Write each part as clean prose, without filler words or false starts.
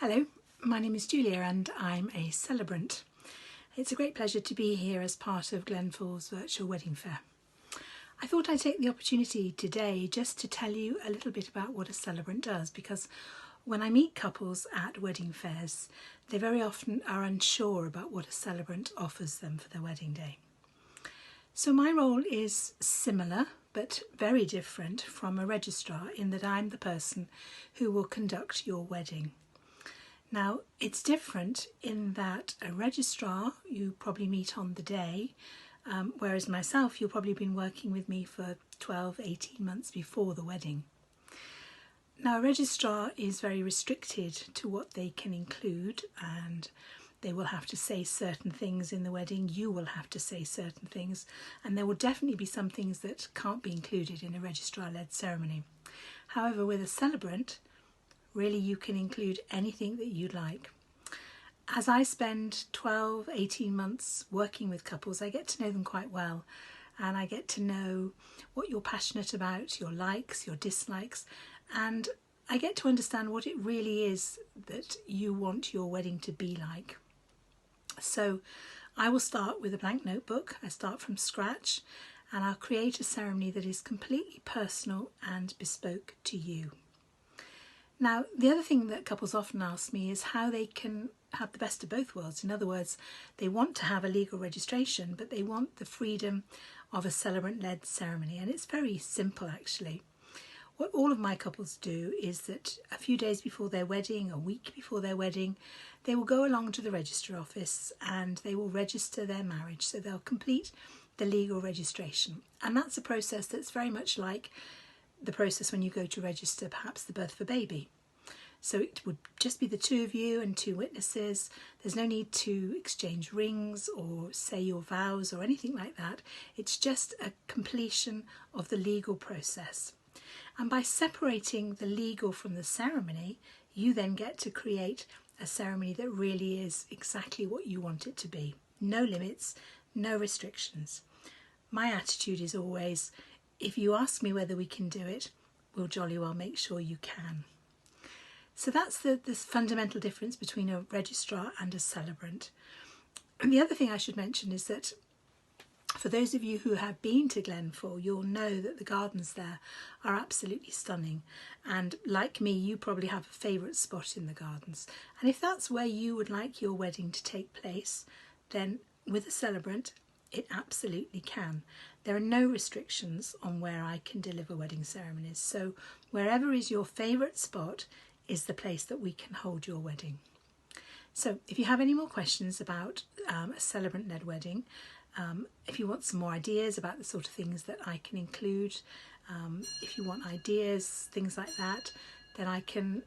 Hello, my name is Julia and I'm a celebrant. It's a great pleasure to be here as part of Glenfall's virtual wedding fair. I thought I'd take the opportunity today just to tell you a little bit about what a celebrant does, because when I meet couples at wedding fairs, they very often are unsure about what a celebrant offers them for their wedding day. So my role is similar but very different from a registrar in that I'm the person who will conduct your wedding. Now, it's different in that a registrar you probably meet on the day, whereas myself, you've probably been working with me for 12, 18 months before the wedding. Now, a registrar is very restricted to what they can include, and they will have to say certain things in the wedding, you will have to say certain things, and there will definitely be some things that can't be included in a registrar-led ceremony. However, with a celebrant, really you can include anything that you'd like. As I spend 12, 18 months working with couples, I get to know them quite well, and I get to know what you're passionate about, your likes, your dislikes, and I get to understand what it really is that you want your wedding to be like. So I will start with a blank notebook. I start from scratch and I'll create a ceremony that is completely personal and bespoke to you. Now, the other thing that couples often ask me is how they can have the best of both worlds. In other words, they want to have a legal registration, but they want the freedom of a celebrant-led ceremony. And it's very simple, actually. What all of my couples do is that a few days before their wedding, a week before their wedding, they will go along to the register office and they will register their marriage. So they'll complete the legal registration. And that's a process that's very much like the process when you go to register perhaps the birth of a baby. So it would just be the two of you and two witnesses. There's no need to exchange rings or say your vows or anything like that. It's just a completion of the legal process. And by separating the legal from the ceremony, you then get to create a ceremony that really is exactly what you want it to be. No limits, no restrictions. My attitude is always, if you ask me whether we can do it, we'll jolly well make sure you can. So that's the fundamental difference between a registrar and a celebrant. And the other thing I should mention is that for those of you who have been to Glenfall, you'll know that the gardens there are absolutely stunning. And like me, you probably have a favourite spot in the gardens. And if that's where you would like your wedding to take place, then with a celebrant, it absolutely can. There are no restrictions on where I can deliver wedding ceremonies. So wherever is your favourite spot is the place that we can hold your wedding. So if you have any more questions about a celebrant-led wedding, if you want some more ideas about the sort of things that I can include, if you want ideas, things like that, then I can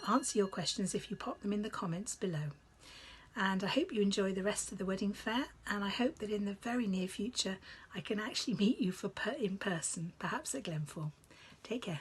answer your questions if you pop them in the comments below. And I hope you enjoy the rest of the wedding fair, and I hope that in the very near future I can actually meet you in person, perhaps at Glenfall. Take care.